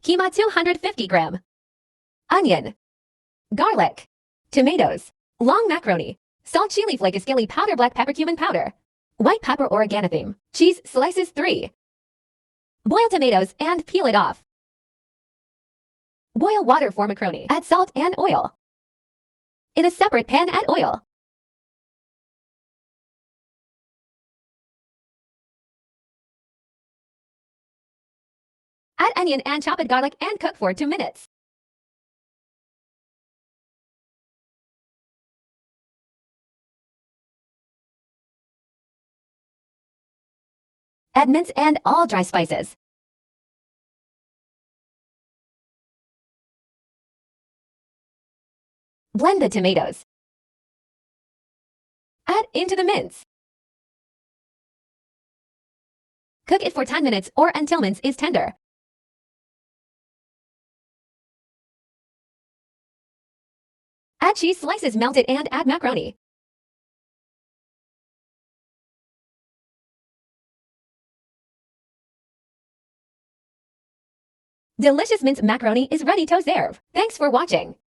Keema 250 gram. Onion. Garlic. Tomatoes. Long macaroni. Salt chili flake escali powder black pepper cumin powder. White pepper oregano theme. Cheese slices 3. Boil tomatoes and peel it off. Boil water for macaroni. Add salt and oil. In a separate pan, add oil. Add onion and chopped garlic and cook for 2 minutes. Add mince and all dry spices. Blend the tomatoes. Add into the mince. Cook it for 10 minutes or until mince is tender. Add cheese slices melted and add macaroni. Delicious mince macaroni is ready to serve. Thanks for watching.